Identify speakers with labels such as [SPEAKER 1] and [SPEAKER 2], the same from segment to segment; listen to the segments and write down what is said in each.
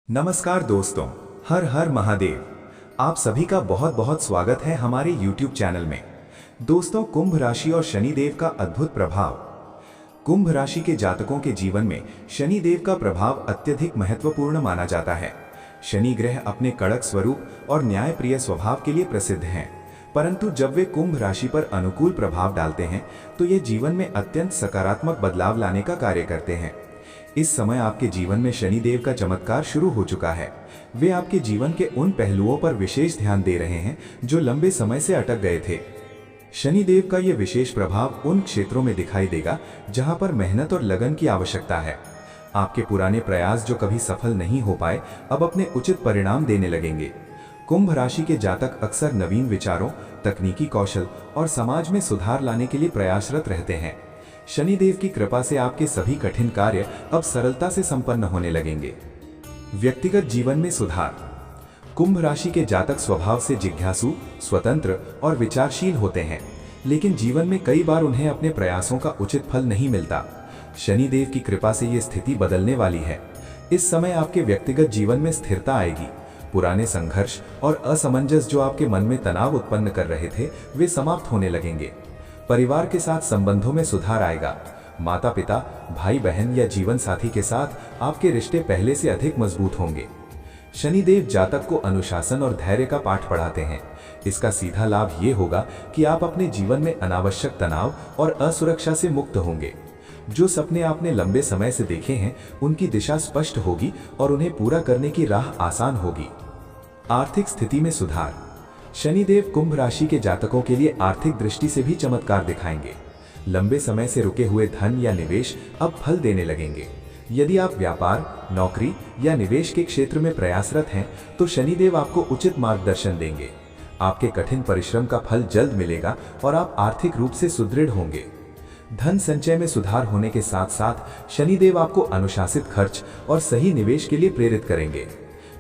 [SPEAKER 1] नमस्कार दोस्तों, हर हर महादेव। आप सभी का बहुत बहुत स्वागत है हमारे YouTube चैनल में। दोस्तों, कुंभ राशि और शनिदेव का अद्भुत प्रभाव। कुंभ राशि के जातकों के जीवन में शनिदेव का प्रभाव अत्यधिक महत्वपूर्ण माना जाता है। शनि ग्रह अपने कड़क स्वरूप और न्यायप्रिय स्वभाव के लिए प्रसिद्ध हैं, परंतु जब वे कुंभ राशि पर अनुकूल प्रभाव डालते हैं तो ये जीवन में अत्यंत सकारात्मक बदलाव लाने का कार्य करते हैं। इस समय आपके जीवन में शनिदेव का चमत्कार शुरू हो चुका है। वे आपके जीवन के उन पहलुओं पर विशेष ध्यान दे रहे हैं जो लंबे समय से अटक गए थे। शनिदेव का यह विशेष प्रभाव उन क्षेत्रों में दिखाई देगा जहां पर मेहनत और लगन की आवश्यकता है। आपके पुराने प्रयास जो कभी सफल नहीं हो पाए, अब अपने उचित परिणाम देने लगेंगे। कुंभ राशि के जातक अक्सर नवीन विचारों, तकनीकी कौशल और समाज में सुधार लाने के लिए प्रयासरत रहते हैं। शनिदेव की कृपा से आपके सभी कठिन कार्य अब सरलता से संपन्न होने लगेंगे। व्यक्तिगत जीवन में सुधार। कुंभ राशि के जातक स्वभाव से जिज्ञासु, स्वतंत्र और विचारशील होते हैं, लेकिन जीवन में कई बार उन्हें अपने प्रयासों का उचित फल नहीं मिलता। शनिदेव की कृपा से ये स्थिति बदलने वाली है। इस समय आपके व्यक्तिगत जीवन में स्थिरता आएगी। पुराने संघर्ष और असमंजस जो आपके मन में तनाव उत्पन्न कर रहे थे, वे समाप्त होने लगेंगे। परिवार के साथ संबंधों में सुधार आएगा। माता पिता, भाई बहन या जीवन साथी के साथ आपके रिश्ते पहले से अधिक मजबूत होंगे। शनिदेव जातक को अनुशासन और धैर्य का पाठ पढ़ाते हैं। इसका सीधा लाभ ये होगा कि आप अपने जीवन में अनावश्यक तनाव और असुरक्षा से मुक्त होंगे। जो सपने आपने लंबे समय से देखे हैं, उनकी दिशा स्पष्ट होगी और उन्हें पूरा करने की राह आसान होगी। आर्थिक स्थिति में सुधार। शनिदेव कुंभ राशि के जातकों के लिए आर्थिक दृष्टि से भी चमत्कार दिखाएंगे। लंबे समय से रुके हुए धन या निवेश अब फल देने लगेंगे। यदि आप व्यापार, नौकरी या निवेश के क्षेत्र में प्रयासरत हैं, तो शनिदेव आपको उचित मार्गदर्शन देंगे। आपके कठिन परिश्रम का फल जल्द मिलेगा और आप आर्थिक रूप से सुदृढ़ होंगे। धन संचय में सुधार होने के साथ साथ शनिदेव आपको अनुशासित खर्च और सही निवेश के लिए प्रेरित करेंगे।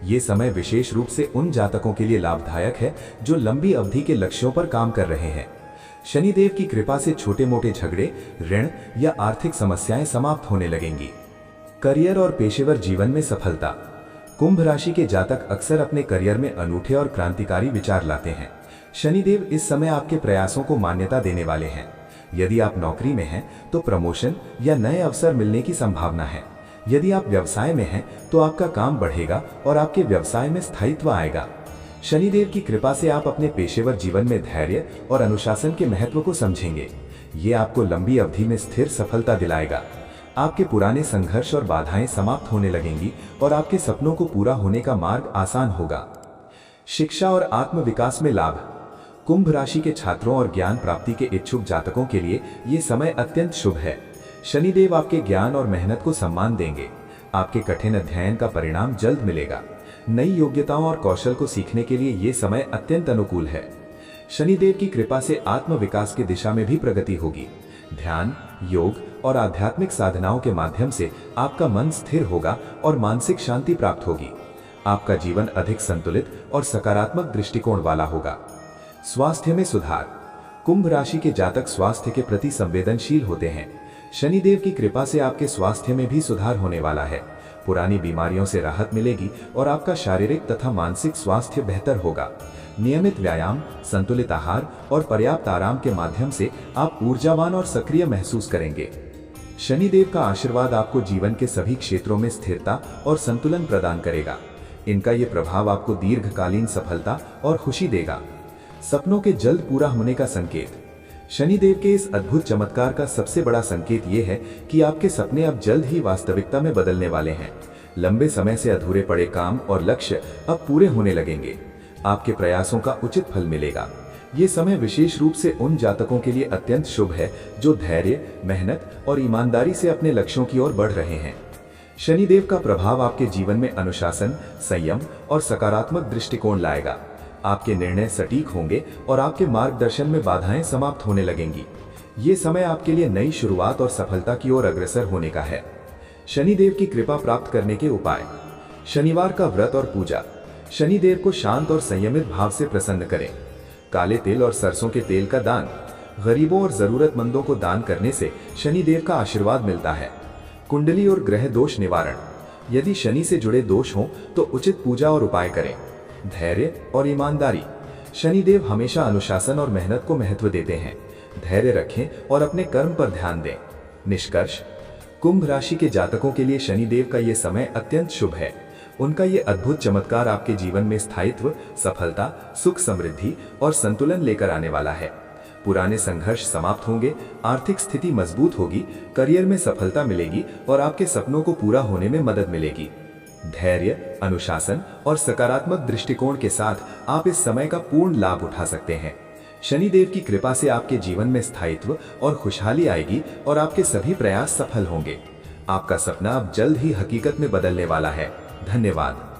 [SPEAKER 1] ये समय विशेष रूप से उन जातकों के लिए लाभदायक है जो लंबी अवधि के लक्ष्यों पर काम कर रहे हैं। शनिदेव की कृपा से छोटे मोटे झगड़े, ऋण या आर्थिक समस्याएं समाप्त होने लगेंगी। करियर और पेशेवर जीवन में सफलता। कुंभ राशि के जातक अक्सर अपने करियर में अनूठे और क्रांतिकारी विचार लाते हैं। शनिदेव इस समय आपके प्रयासों को मान्यता देने वाले हैं। यदि आप नौकरी में हैं तो प्रमोशन या नए अवसर मिलने की संभावना है। यदि आप व्यवसाय में हैं तो आपका काम बढ़ेगा और आपके व्यवसाय में स्थायित्व आएगा। शनिदेव की कृपा से आप अपने पेशेवर जीवन में धैर्य और अनुशासन के महत्व को समझेंगे। ये आपको लंबी अवधि में स्थिर सफलता दिलाएगा। आपके पुराने संघर्ष और बाधाएं समाप्त होने लगेंगी और आपके सपनों को पूरा होने का मार्ग आसान होगा। शिक्षा और आत्मविकास में लाभ। कुंभ राशि के छात्रों और ज्ञान प्राप्ति के इच्छुक जातकों के लिए ये समय अत्यंत शुभ है। शनिदेव आपके ज्ञान और मेहनत को सम्मान देंगे। आपके कठिन अध्ययन का परिणाम जल्द मिलेगा। नई योग्यताओं और कौशल को सीखने के लिए ये समय अत्यंत अनुकूल है। शनिदेव की कृपा से आत्मविकास की दिशा में भी प्रगति होगी। ध्यान, योग और आध्यात्मिक साधनाओं के माध्यम से आपका मन स्थिर होगा और मानसिक शांति प्राप्त होगी। आपका जीवन अधिक संतुलित और सकारात्मक दृष्टिकोण वाला होगा। स्वास्थ्य में सुधार। कुंभ राशि के जातक स्वास्थ्य के प्रति संवेदनशील होते हैं। शनिदेव की कृपा से आपके स्वास्थ्य में भी सुधार होने वाला है। पुरानी बीमारियों से राहत मिलेगी और आपका शारीरिक तथा मानसिक स्वास्थ्य बेहतर होगा। नियमित व्यायाम, संतुलित आहार और पर्याप्त आराम के माध्यम से आप ऊर्जावान और सक्रिय महसूस करेंगे। शनिदेव का आशीर्वाद आपको जीवन के सभी क्षेत्रों में स्थिरता और संतुलन प्रदान करेगा। इनका ये प्रभाव आपको दीर्घकालीन सफलता और खुशी देगा। सपनों के जल्द पूरा होने का संकेत। शनिदेव के इस अद्भुत चमत्कार का सबसे बड़ा संकेत ये है कि आपके सपने अब जल्द ही वास्तविकता में बदलने वाले हैं। लंबे समय से अधूरे पड़े काम और लक्ष्य अब पूरे होने लगेंगे। आपके प्रयासों का उचित फल मिलेगा। ये समय विशेष रूप से उन जातकों के लिए अत्यंत शुभ है जो धैर्य, मेहनत और ईमानदारी से अपने लक्ष्यों की ओर बढ़ रहे हैं। शनिदेव का प्रभाव आपके जीवन में अनुशासन, संयम और सकारात्मक दृष्टिकोण लाएगा। आपके निर्णय सटीक होंगे और आपके मार्गदर्शन में बाधाएं समाप्त होने लगेंगी। ये समय आपके लिए नई शुरुआत और सफलता की ओर अग्रसर होने का है। शनिदेव की कृपा प्राप्त करने के उपाय। शनिवार का व्रत और पूजा। शनिदेव को शांत और संयमित भाव से प्रसन्न करें। काले तिल और सरसों के तेल का दान। गरीबों और जरूरतमंदों को दान करने से शनिदेव का आशीर्वाद मिलता है। कुंडली और ग्रह दोष निवारण। यदि शनि से जुड़े दोष हों तो उचित पूजा और उपाय करें। धैर्य और ईमानदारी। शनिदेव हमेशा अनुशासन और मेहनत को महत्व देते हैं। धैर्य रखें और अपने कर्म पर ध्यान दें। निष्कर्ष, कुंभ राशि के जातकों के लिए शनिदेव का ये समय अत्यंत शुभ है। उनका ये अद्भुत चमत्कार आपके जीवन में स्थायित्व, सफलता, सुख, समृद्धि और संतुलन लेकर आने वाला है। पुराने संघर्ष समाप्त होंगे, आर्थिक स्थिति मजबूत होगी, करियर में सफलता मिलेगी और आपके सपनों को पूरा होने में मदद मिलेगी। धैर्य, अनुशासन और सकारात्मक दृष्टिकोण के साथ आप इस समय का पूर्ण लाभ उठा सकते हैं। शनिदेव की कृपा से आपके जीवन में स्थायित्व और खुशहाली आएगी और आपके सभी प्रयास सफल होंगे। आपका सपना अब जल्द ही हकीकत में बदलने वाला है। धन्यवाद।